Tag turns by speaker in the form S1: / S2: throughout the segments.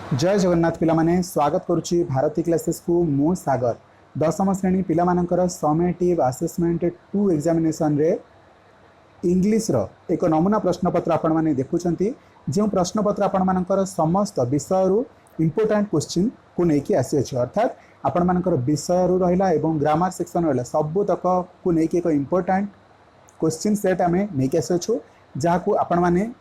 S1: जय जगन्नाथ पिलामाने स्वागत करुच्ची भारती क्लासेस को मु सागर दशम श्रेणी पिलामानंकर समेटिव असेसमेंट 2 एग्जामिनेशन रे इंग्लिश रो एक नमूना प्रश्नपत्र आपण माने देखुछंती जो प्रश्नपत्र आपण मानकर समस्त विषय रु इंपोर्टेंट क्वेश्चन को नेकी आसी अछि अर्थात आपण मानकर विषय रु रहिला एवं ग्रामर सेक्शन रहिला सब तक को नेकी एक इंपोर्टेंट क्वेश्चन सेट आमे नेकी आसी अछु जहा को आपण माने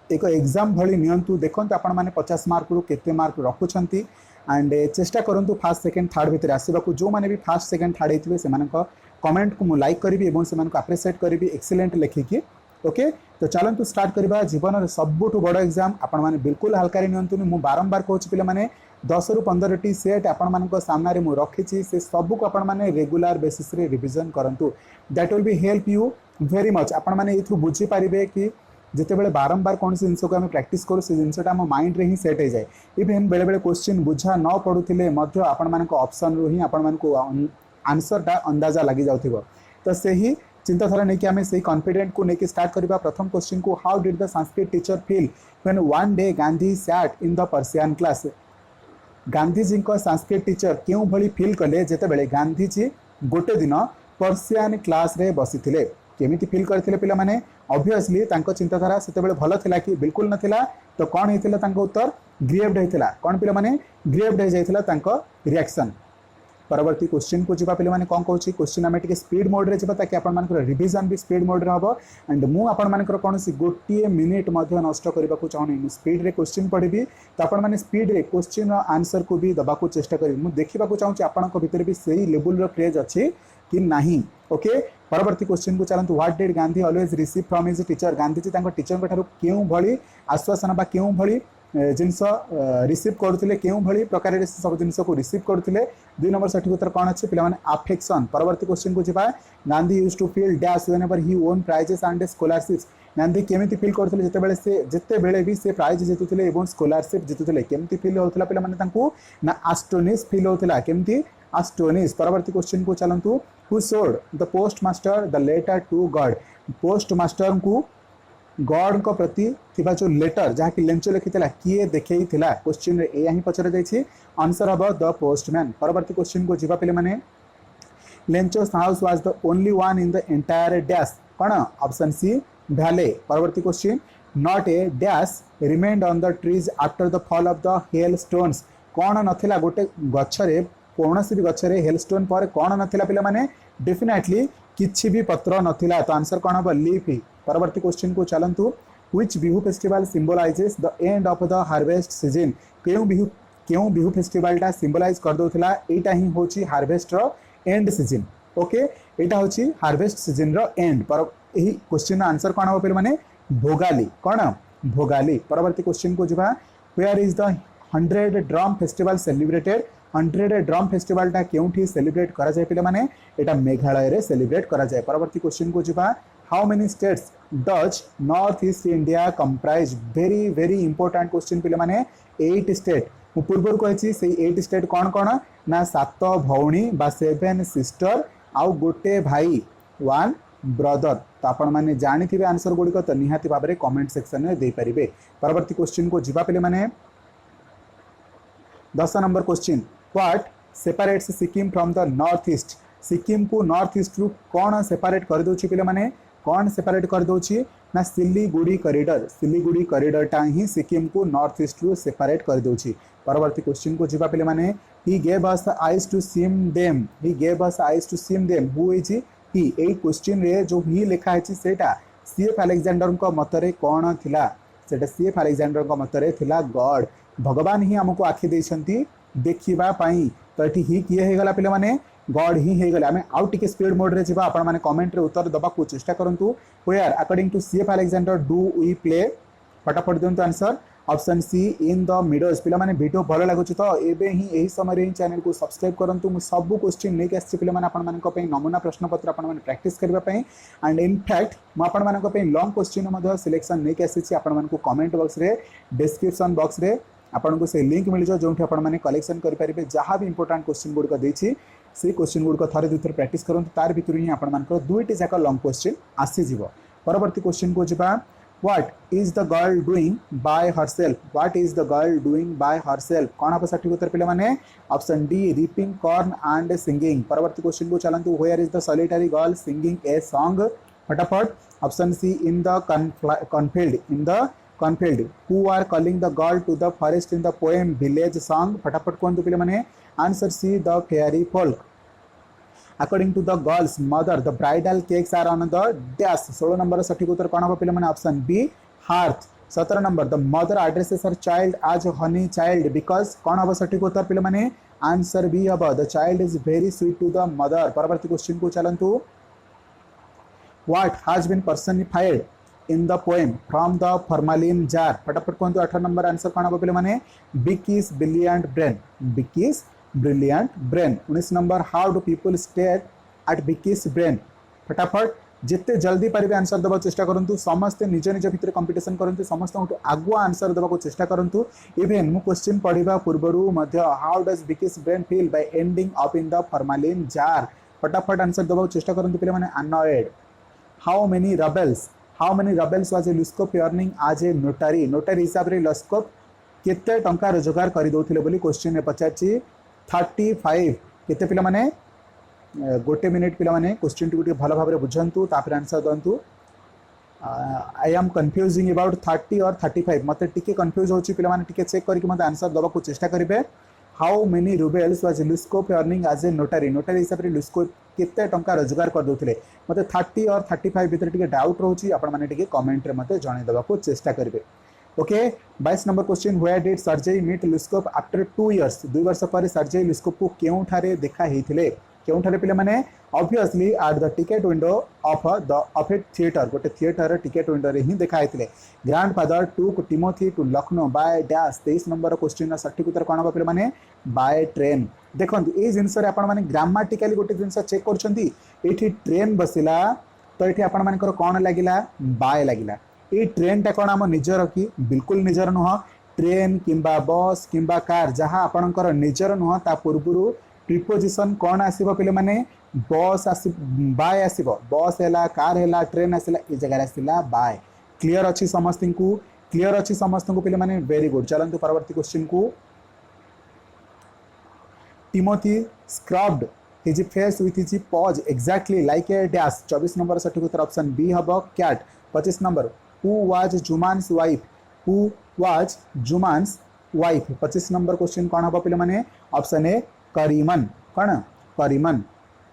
S1: एक एग्जाम भली नियंतु देखंतु आपण माने 50 मार्क रु केते मार्क रखुछंती एंड चेष्टा करंतु फर्स्ट सेकंड थर्ड भितर आसीबाकू जो माने भी फर्स्ट सेकंड थर्ड हेतिबे से मानक कमेंट को मु लाइक करबी एवं से मानक अप्रिशिएट करबी एक्सीलेंट लिखिकी ओके। तो चलंतु स्टार्ट करबा जीवन रे सबुठु बड़ एग्जाम आपण माने बिल्कुल हल्का नियंतु मु बारंबार कहूची पिले माने 10 रु 15 टी सेट आपण मानक सामने रे मु रखिची से सब को आपण माने रेगुलर बेसिस रे रिवीजन करंतु that will be help you very much. आपण माने इथु बुझी पारिबे कि जिते बेले बारंबार कौन सी जिनस को आम प्रैक्टिस करूँ से जिनसा आम माइंड रे ही सेट हो जाए इवेन बेले बेले क्वेश्चन बुझा न पड़ुले आपण मानक ऑप्शन रु ही आपण मानक आंसरटा अंदाजा लगी जाउथिबो। तो से ही चिंताधारा नहीं कि आम से कॉन्फिडेंट को लेकिन स्टार्ट करबा। प्रथम क्वेश्चन को how did the Sanskrit teacher feel when one day Gandhi sat in the Persian class. Gandhi ji को संस्कृत टीचर क्यों भली फील कले जेते बेले गांधी जी गोटे दिन पर्सियन क्लास रे बसिथिले केमिति फील करथिले पिला माने ऑब्वियसली तांको चिंताधारा सेते बेले भलो थिला कि बिल्कुल नथिला। तो कौन हेतिला तांको उत्तर ग्रेव्ड हेतिला कौन पिला माने ग्रेव्ड हे जाइथिला तांको रिएक्शन। परवर्ती क्वेश्चन को जिबा पिला माने कोन कहूची क्वेश्चन आमे टिके स्पीड मोड रे जिबा ताकि आपण मानकर रिवीजन भी स्पीड मोड रे हबो एंड मु आपण मानकर कोनसी गोटिए मिनिट मध्ये नष्ट करबा को चाहनी मु स्पीड रे क्वेश्चन पढिबी तो आपण माने स्पीड रे क्वेश्चन रो आंसर को भी दबा को चेष्टा करी मु देखिबा को चाहूची आपनक भितर भी सही लेवल रो क्रेज अछि कि नहीं ओके। परवर्ती क्वेश्चन को चलंतु what did Gandhi always receive from his teacher. Gandhi ji तांको टीचर को ठारू केउ भली आश्वासन बा केउ भली जिनस रिसीव करथिले केउ भली प्रकार रे सब जिनस को रिसीव करथिले। 2 नंबर सठिक उत्तर कोन अछि पिला माने अफेक्शन। परवर्ती क्वेश्चन को जिबा Gandhi used to feel dash whenever he won prizes and scholarships. Gandhi केमिति फील करथिले जेते बेले भी से प्राइज जितुथिले एवं स्कॉलरशिप जितुथिले केमिति फील होतला पिला माने तांको ना एस्टोनिश फील होतला केमिति एस्टोनिश। परवर्ती क्वेश्चन को चलंतु who showed the postmaster the letter to God. Postmaster को गॉड को प्रति थिबा जो लेटर जहा कि लेंचो लिखितला किए देखै थिला क्वेश्चन रे एही पचरे जाइछि आंसर हबो द पोस्टमैन। परवर्ती क्वेश्चन को जिबा पिले माने Lencho's house was the only one in the entire dash कोन ऑप्शन सी भैले। परवर्ती question not a dash remained on the trees after the fall of the hailstones कोन नथिला गोटे गछरे कौनसी भी गछरे हेलस्टोन पर कौन नथिला पिला माने डेफिनेटली किछि भी पत्र नथिला तो आंसर कोन हबो लीफ ही। परवर्ती क्वेश्चन को चलंतु which Bihu festival symbolizes the end of the harvest season. केउ बिहू फेस्टिवल टा सिंबलाइज कर दोथिला एटा ही होची हार्वेस्ट रो एंड सीजन ओके एटा होची हार्वेस्ट सीजन रो एंड। पर एही क्वेश्चन रो आंसर कोन हबो पिला माने भोगाली कोन भोगाली। परवर्ती क्वेश्चन को जिबा where is the 100 drum festival celebrated. 100 drum festival टा केउठी सेलिब्रेट करा जाय पिला माने एटा मेघालय रे सेलिब्रेट करा जाय। परवर्ती क्वेश्चन को जिबा how many states does north east India comprise. Very very important question पिला माने 8 स्टेट मु पूर्व कहिछि से 8 स्टेट कोन कोन ना 7 भौणी बा 7 सिस्टर आउ गोटे भाई 1 ब्रदर। तो आपण माने जानिथिबे आंसर गुडी को तो निहाती भाबरे कमेंट सेक्शन में दे परिबे। परवर्ती क्वेश्चन को जिबा पिले माने 10 number question what separates Sikkim from the north east. Sikkim को नॉर्थ ईस्ट रु कौन सेपरेट कर दोछि पिले माने कौन सेपरेट कर दोछि ना सिलीगुड़ी कॉरिडोर। सिलीगुड़ी कॉरिडोर टा ही सिक्किम को नॉर्थ ईस्ट रु सेपरेट कर दोछि। परवर्ती क्वेश्चन को जिबा पिले माने he gave us eyes to see them. He gave us eyes to see them who is he. ए क्वेश्चन रे जो ही लिखा है सेटा सीएफ अलेक्जेंडर को मतरे कौन थिला सेटा सीएफ अलेक्जेंडर को मतरे थिला गॉड भगवान ही हमको आखि देछंती देखिबा पाई। तो एठी ही किए हे गला पिले माने गॉड ही हे गला। हमें आउ टिके स्पीड मोड रे जिबा आपण माने कमेंट रे उत्तर दबा को चेष्टा करंतु where according to C F Alexander do we play. फटाफट दियंतु answer option C in the meadows. पिला माने वीडियो भलो लागुच तो एबे ही एही समय रे चैनल को सब्सक्राइब करंतु मु सब क्वेश्चन नै के आछि पिला माने आपण मानक पे नमूना प्रश्न पत्र आपण माने प्रैक्टिस करबा पे एंड इन फैक्ट मु आपण मानक पे लॉन्ग क्वेश्चन मध्ये सिलेक्शन नै के आछि आपण मानक कमेंट बॉक्स रे डिस्क्रिप्शन बॉक्स रे आपन को से लिंक मिल जाओ जो आपण माने कलेक्शन करि परिबे जहां भी इंपोर्टेंट क्वेश्चन गुड को देछि से क्वेश्चन गुड को थरे दुथर प्रैक्टिस करंतु तार भितर ही आपण मानक दुईटी जाका लॉन्ग क्वेश्चन आसी जीवो। परवर्ती क्वेश्चन को जिबा What is the girl doing by herself? What is the girl doing by herself? कौन हम सठिक उत्तर पे माने option D reaping corn and singing। परवर्ती क्वेश्चन को चलंतु where is the solitary girl singing a song? फटाफट option C in the cornfield who are calling the girl to the forest in the poem village song। फटाफट कहंतु पे माने answer C the fairy folk। According to the girl's mother, the bridal cakes are on the dash। 16 number सठिक उत्तर कौन हम पे option B hearth। 17 number the mother addresses her child as honey child because कौन हम सठिक उत्तर पे माने आंसर बी हम the child is very sweet to the mother। परवर्ती क्वेश्चन को चलंतु what has been personified in the poem from the formalin jar। फटाफट कहंतु 18 नंबर आंसर कौन हम पे माने Vicky's brilliant brain। Vicky's brilliant brain. 19 number how do people stare at wikis brain. फटाफट जिते जल्दी पारे आंसर देवा चेष्टा करूँ समस्ते निज निज भितर कंपिटिशन करूँ समस्त आगुआ आंसर देवा चेष्टा करूँ इवेन मु क्वेश्चन पढ़ा पूर्व how does Vicky's brain feel by ending up in the formalin jar. फटाफट आंसर देवा चेष्टा करूँ पे मैंने annoyed. How many rubles was a Lushkoff earning as a notary. Notary हिसाब से लस्कोप केते टंका रोजगार कर दौले बोली क्वेश्चन में पचार 35 केते पिला माने गोटे मिनिट पिला माने क्वेश्चन टी भल भाव बुझंतु तापर आंसर दंतु। आई एम कन्फ्यूजिंग अबाउट 30 और 35 मते टिके कन्फ्यूज होची पिला माने टिके चेक करके मते आंसर दबा को चेष्टा करिवे। How many rubles was Lushkoff earning as a notary. Notary हिसाब से लुस्कोप केते टंका रोजगार कर दउथिले मते 30 और 35 भितर टिके डाउट रहउची आपण माने टिके कमेंट रे मते जणे दबा को चेष्टा करिवे। Okay 22 number question where did Sergei meet Lushkoff after 2 years. 2 वर्ष पर सर्जेई लुस्कोप को केउठारे देखा हेथिले केउठारे पिले माने obviously at the ticket window of a theatre गोटे थिएटर टिकेट विंडो रे ही देखा हेथिले। Grandfather took Timothy to Lucknow by dash. 23 number question सठिक उत्तर कोन पिले माने बाय ट्रेन। देखंतु ए जिंस रे आपण माने ग्रामाटिकली गोटे जिंस चेक करछंती एठी ट्रेन बसिला तो एठी आपण मानकर कोन लागिला बाय लागिला। ये ट्रेन टा कौन आम निजर कि बिल्कुल निजर नुह। ट्रेन किंबा बस किंबा कार जहाँ आपणकर निजर नुह ता पूर्व प्रिपोजिशन कौन आसीबो पिले माने बस बाय आसीबो। बस हैला कार हैला ट्रेन आसिला ए जगह आसिला बाय। क्लियर अच्छी समस्त को क्लियर अच्छी समस्त को पिले माने वेरी गुड। चलंतु परवर्ती क्वेश्चन को Timothy scrubbed his face with his paws exactly like a dash. 24 number सठिक उत्तर ऑप्शन बी हबो cat. 25 number Who was Juman's wife? Who was Juman's wife? 25 number question कौन हम पे माने ऑप्शन ए करीमन। कौन Kariman.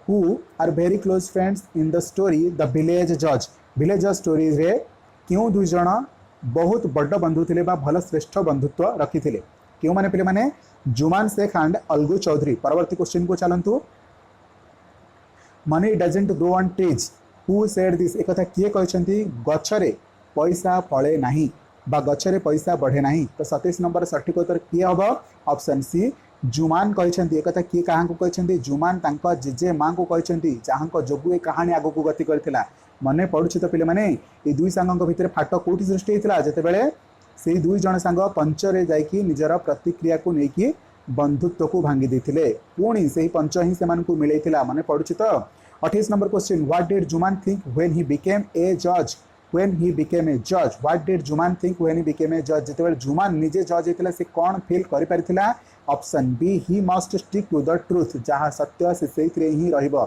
S1: Who are very close friends in the story The Village Judge। Village Judge story रे क्यों दुई जण बहुत बड़ बंधु थिले बा भल श्रेष्ठ बंधुत्व रखी थिले क्यों माने पे माने जुमान शेख एंड अलगू चौधरी। परवर्ती क्वेश्चन को चलंतु money doesn't grow on trees. Who said this. एक कथा किए कहछंती गछरे पैसा फले नहीं बा गछरे पैसा बढ़े नहीं। तो 27 नंबर सठिक उत्तर किए हम ऑप्शन सी जुमान कहछंती। एक कथा किए कहाँ को कहछंती जुमान तांको जेजे माँ को कहछंती जहाँ जोगु ए कहानी आगो को गति करथिला। मने पड़ुछि तो पिले माने ए दुई सांगक भितर फाट कोठी सृष्टि हेतिला जेतेबेले से दुई जण सांग पंचरे जाइकी निजर प्रतिक्रिया को नेकी बंधुत्व को भांगी देथिले पुणी से पंच ही सेमान को मिलैथिला। मने पड़ुछि तो 28 number question what did जुमान think when he became a जज। When he became a judge, what did Juman think when he became a judge? जितेबाला जुमान निजे जज होता से कौन फील कर पारिथिला option B he must stick to the truth जहाँ सत्य से ही रहिबो।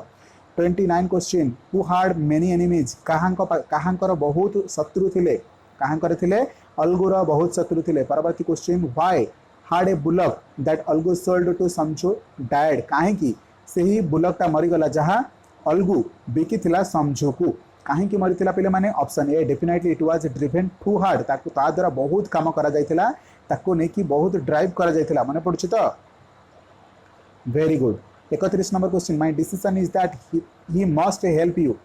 S1: 29 question who had many enemies. कहांकर बहुत शत्रु थिले कहांकर थिले अलगुर बहुत शत्रु थिले। परवर्ती question why had a bullock that Algu sold to Samjhu died. कहीं से ही बुलकटा मरीगला जहाँ अलगू बिकी थिला समझो को कहीं मरीला पे माने option A definitely it was driven too hard ताकू ता द्वारा बहुत काम करा जायतिला ताकू नेकी बहुत ड्राइव करा जायतिला। माने पड़ुछि तो very good. 31 number question my decision is that he must help you.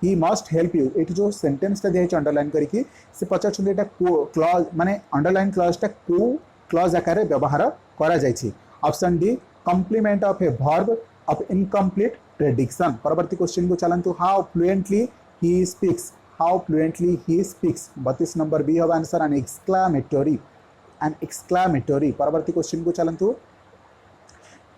S1: He must help you एट जो सेंटेंस टा दिया अंडरलाइन करके से पचार एटा क्लॉज माने अंडरलाइन क्लॉज टा को क्लॉज आकार व्यवहार करा जायछि। Option D complement of a verb of incomplete prediction. परवर्ती क्वेश्चन को चलंतु how fluently he speaks। how fluently he speaks। 32 number B हवा आंसर an exclamatory। परवर्ती क्वेश्चन को चलंतु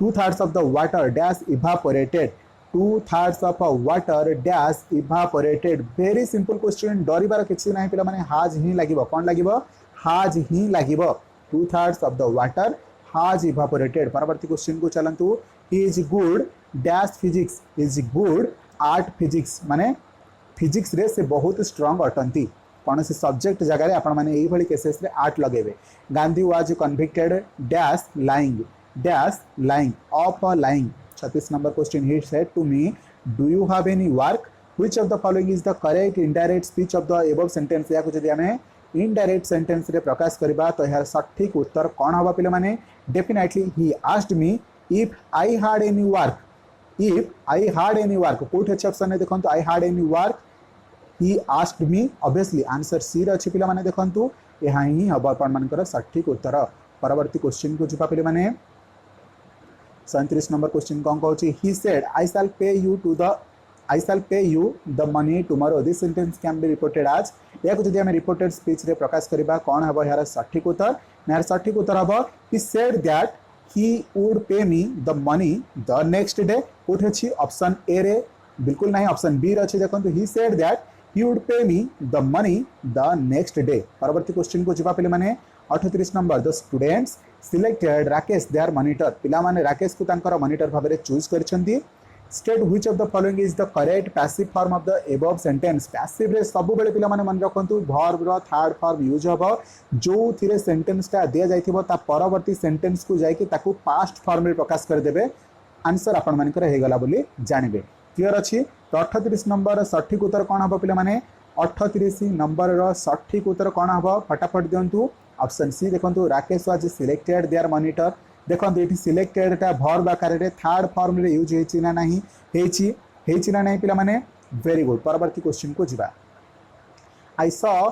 S1: 2/3 of the water dash evaporated 2/3 of water dash evaporated. Very simple question, डरिबार किछि नाही पिला माने हाज ही लागिबो। कोन लागिबो? हाज ही लागिबो। 2/3 of the water has evaporated. परवर्ती क्वेश्चन को चलंतु। Is good dash physics, is good at physics माने फिजिक्स रे से बहुत स्ट्रांग अटंती। कौन से सब्जेक्ट जगह आपण माने एई भली केसेस रे आर्ट लगेबे। Gandhi was convicted dash lying of lying. 36 number question, he said to me do you have any work which of the following is the correct indirect speech of the above sentence. या को जदि हमें indirect sentence रे प्रकाश करबा तो यार सठिक उत्तर कौन होबा पिले माने? Definitely he asked me if I had any work, if I had any work. कोठ अछि ऑप्शन ने देखंतु I had any work, he asked me. Obviously answer C रे अछि पिला माने देखंतु यहा ही हबा आपण मानकर सठिक उत्तर। परवर्ती क्वेश्चन को जिपा पिले माने 37 नंबर क्वेश्चन कौन कहूँ? ही सेड आई शैल पे you the money tomorrow. This sentence can be reported आज। या को जदि हम रिपोर्टेड स्पीच रे प्रकाश करबा कोन हबो यार सठिक उत्तर? यार सठिक उत्तर हबो he said that he would pay me the money the next day. कोठ अछि ऑप्शन ए रे? बिल्कुल नहीं, ऑप्शन बी रे अछि। देखंतु ही said that he would pay me the money the next day। परवर्ती क्वेश्चन को जिबा पिले माने 38 number, the students selected Rakesh their monitor. पिला माने राकेश को तांकर मॉनिटर भाबरे चूज करछंती। State which of the following is the correct passive form of the above sentence. Passive रे सब बेले पिला माने मन रखंतु वर्ब रो थर्ड फॉर्म यूज हबो। जो थिरे सेंटेंस ता दिया जाइथिबो ता परवर्ती सेंटेंस को जाई कि ताकू पास्ट फॉर्म रे प्रकाश कर देबे। आंसर आपण मानकर हे गला बोली जानिबे। क्लियर अछि? तो 38 नंबर सठिक उत्तर कौन हम पे मैंने? 38 नंबर सठिक उत्तर कौन हम? फटाफट दिंतु। ऑप्शन सी देखो, Rakesh was selected there monitor. देखो ये सिलेक्टेड वर्ब आकार रे थर्ड फॉर्म रे यूज होइछि ना नहीं? हेछि ना नहीं पिला माने? Very good. परवर्ती क्वेश्चन को जिबा। I saw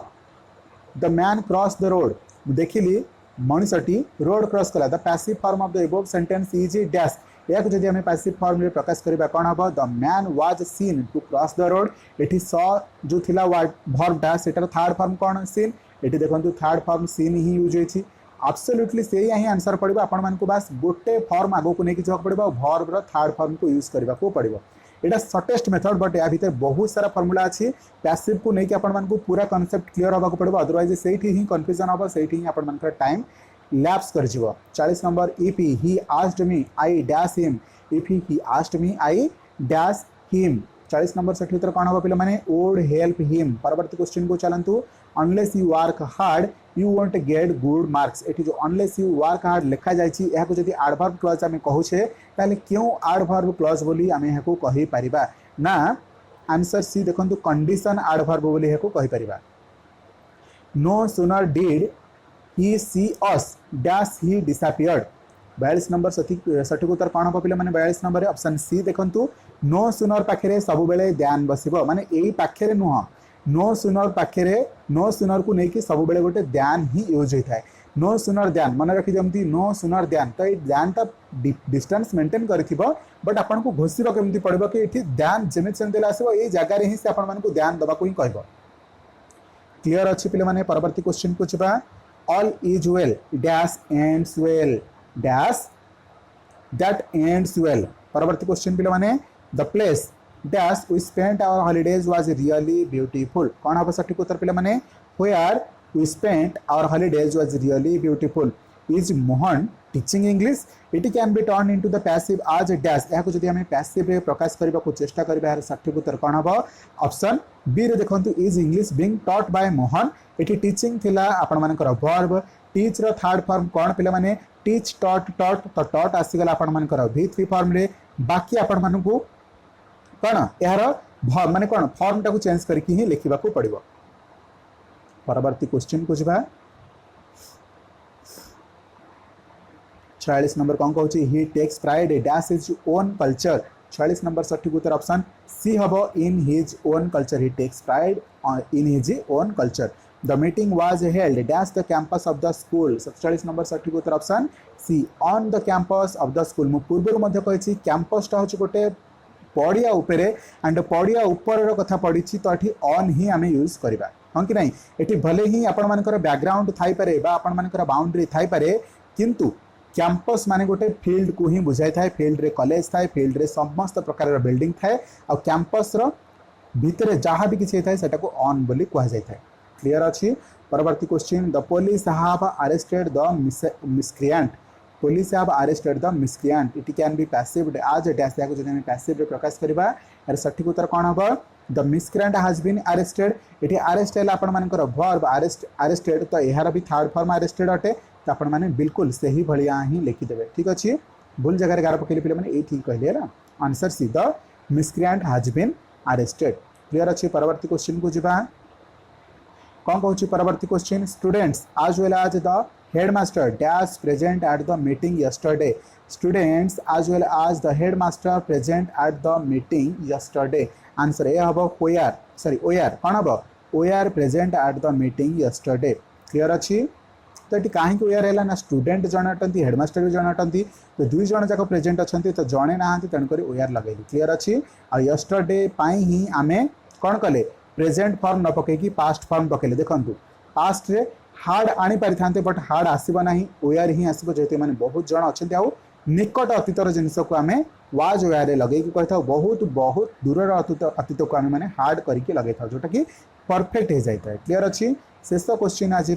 S1: the man cross the road. देखिली मनुष्यटी रोड क्रॉस कला। The passive form of the above sentence is dash. या को जदि हमें पैसिव फॉर्म रे प्रकाश करबा कोन हबो? The man was seen to cross the road. एठी सॉ जो थिला वर्ब डैश सेटर थर्ड फॉर्म कोन? सीन। एठी देखंतु थर्ड फॉर्म सीन ही यूज होइछि। एब्सोल्युटली से ही आंसर पड़िबो। आपण मान को बस गोटे फॉर्म आगो को नेकी जक पड़िबो, वर्ब रो थर्ड फॉर्म को यूज करबा को पड़िबो। एटा शॉर्टेस्ट मेथड, बट या भीतर बहुत सारा फार्मूला अछि। पैसिव को नेकी आपण मान को पूरा कांसेप्ट क्लियर होबा को पड़िबो, अदरवाइज सेठी ही कंफ्यूजन होबो, सेठी ही आपण मान का टाइम लैप्स कर जिवो। 40 number, if he asked me I dash him. If he asked me I dash him. 40 number सठी उत्तर कौन होगा पिला माने? Would help him. परवर्ती क्वेश्चन को चलंतु। Unless you work hard you won't get good marks. एठी जो अनलेस यू वर्क हार्ड लिखा जायछि, एहा को जदि एडवर्ब क्लॉज आमे कहूछे ताले क्यों एडवर्ब क्लॉज बोली आमे एहा को कहि परिबा ना? आंसर सी देखंतु, कंडीशन एडवर्ब बोली एहा को कहि परिबा। No sooner did he see us dash he disappeared. 42 number सठिक उत्तर कौन हम पे मैंने? 42 नंबर ऑप्शन सी देखंतु। नो सुनर पाखे सब बेले ध्यान बसिबो, माने एई पाखे नुह। नो सुनर पाखे नो सुनर को लेकिन सब बेले गोटे ध्यान ही यूज होता है। नो सुनर ध्यान मन रखी जमती नो सुनर ध्यान। तो ये ध्यानटा डिस्टेंस मेंटेन करिथिबो, बट आपन को घोषिबो केमती पड़िबो कि एठी ध्यान जेमिति सेमते आसीबो, एई जगह रे ही से आपन मान को ध्यान दबा को ही कहबो। क्लियर अछि पिले माने? परवर्ती क्वेश्चन को छिबा। All is well dash ends well dash that ends well. परवर्ती क्वेश्चन पिले माने? The place dash we spent our holidays was really beautiful. कौन हम सठिक उत्तर पिले माने? Where we spent our holidays was really beautiful. Is Mohan teaching English. It can be turn into the passive as dash. या को जदि हमें पैसिव रे प्रकाश करबा को चेष्टा करबा, यार सठिक उत्तर कौन हम? ऑप्शन बी रे देखंतु, is English being taught by Mohan. एठी टीचिंग थिला आपण मानकर वर्ब। टीच रो थर्ड फॉर्म कौन पिले माने? Teach taught taught. तो टॉट आसीगला आपण मानकर V3 फॉर्म रे। बाकी आपण मान को कौन यार माने कौन फॉर्म टाको चेंज करके ही लिखा पड़ो। परवर्ती क्वेश्चन को जा। 46 नंबर कौन कहूँ? He takes pride dash is own culture. 46 number सठिक उत्तर ऑप्शन सी हम in his own culture. He takes pride in his own culture. The meeting was held dash the campus of the school. 47 number सठिक उत्तर option C on the campus of the school. मु पूर्व मध्य कही कैंपसटा हूँ गोटे पड़िया उपरे एंड पड़िया ऊपर कथा पड़ी, तो ये ऑन ही आम यूज करवा। हाँ कि नहीं? ये भले ही आपण मानकर बैकग्राउंड थाई पारे बा आपण मानकर बाउंड्री थाई पारे, किंतु कैंपस माने गोटे फील्ड को ही बुझाई थाए फील्ड रे कॉलेज थाए फील्ड रे समस्त प्रकार बिल्डिंग थाए आ कैंपस रो भितर जहाँ भी किसी थाए सेटा को ऑन बोली कहा जाय थाए क्लियर अछि परवर्ती question the police have arrested the miscreant police have arrested the miscreant it can be passived as dash या जदि हम पैसिव रे प्रकाश करबा यार सठिक उत्तर कोन हबो the miscreant has been arrested इटी अरेस्ट हैला आपण मानकर वर्ब अरेस्टेड तो एहार भी थर्ड फॉर्म अरेस्टेड अटे तो आपण माने बिल्कुल सही भलिया ही लिखि देबे ठीक अछि भूल जगह रे गार पकेली पिले माने ए ठीक कहले ना answer C the miscreant has been arrested clear अछि परवर्ती क्वेश्चन को जिबा कौन कहूँ परवर्ती question students as well as the headmaster dash present at the meeting yesterday students as well as the headmaster present at the meeting yesterday answer A हम or sorry or कौन हम or present at the meeting yesterday clear अच्छी तो ये कहीं OR है ना student जन अटंती हेडमास्टर भी जन अटंती तो दुई जन जाक प्रेजेंट अच्छा तो जड़े ना तेणुक ओआर लगे क्लियर अच्छी आ यस्टरडे ही आम कौन कले प्रेजेंट फॉर्म न पकईकि पास्ट फॉर्म पकेले देखो पास्ट रे हार्ड आनी पारि थांते बट हार्ड आसीबो नाही ओआर ही आसीबो जेते माने बहुत जण अछंती आ निकट अतीतर जिनस को आमे वाज ओआर रे लगेई कि कहता बहुत बहुत दूर अतीत को आमे माने हार्ड करके लगे था जोटा कि परफेक्ट हो जाता है क्लियर अच्छी शेष क्वेश्चन आज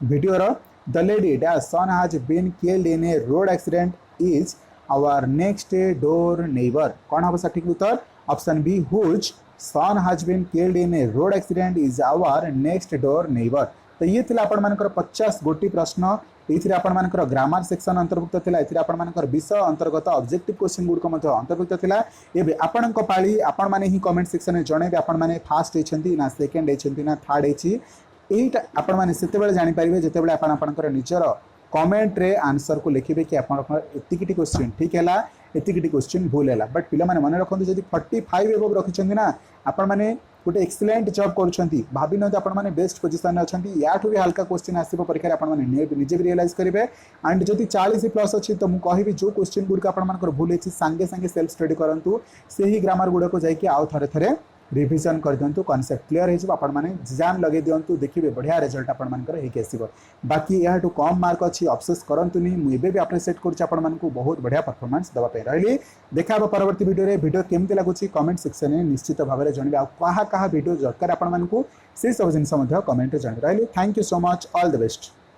S1: video the lady dash son has been killed in a road accident is our next door neighbour कौन हम सठिक उत्तर option B whose son has been killed in a road accident is our next door neighbour तो ये थिला आपण मानकर 50 गोटी प्रश्न ये आपण मानकर ग्रामर सेक्शन अंतर्भुक्त थिला ये आपण मानकर विषय अंतर्गत ऑब्जेक्टिव क्वेश्चन गुड को मध्य अंतर्भुक्त थिला एबे आपणक पाळी आपण माने ही कमेंट सेक्शन में जणेबे आपण माने फर्स्ट हेछंती ना सेकंड हेछंती ना थर्ड हेछि एटा आपण माने सेते बेले जानि परिबे जेते बेले आपण आपणकर निजर कमेंट रे आंसर को लिखिबे कि आपण एतिकिटी क्वेश्चन ठीक हैला एतिकिटी क्वेश्चन भूल हैला बट पिला माने मन रखंतु जदी 45 एबव रखिछंती ना आपण माने गोटे एक्सीलेंट जॉब करुँच भावी ना आपण मैंने बेस्ट पोजिशन में अच्छा या भी हल्का क्वेश्चन आसो परीक्षा आपने निजे भी रियलाइज करेंगे एंड जदि 40 प्लस अच्छी तो मुझे कहि जो क्वेश्चन गुड़िक आपर भूल होती सागे सागे सेल्फ स्टडी करूँ से ही ग्रामर गुड़ाक जाकि आउ थे थे रिविजन कर दिंतु कॉन्सेप्ट क्लियर होने एग्जाम लगे दिंतु देखिए बढ़िया रिजल्ट आसो बाकी यह कम मार्क अच्छी अफसोस करतुनि मुझे भी अप्रिशिएट करूँ बहुत बढ़िया परफॉर्मेंस देवाई रही देखा परवर्ती वीडियो केमती लगुच कमेंट सेक्शन में निश्चित भाव में जनइबे क्या वीडियो दरकार आपको से सब जिन कमेंट जन रही thank you so much all the best.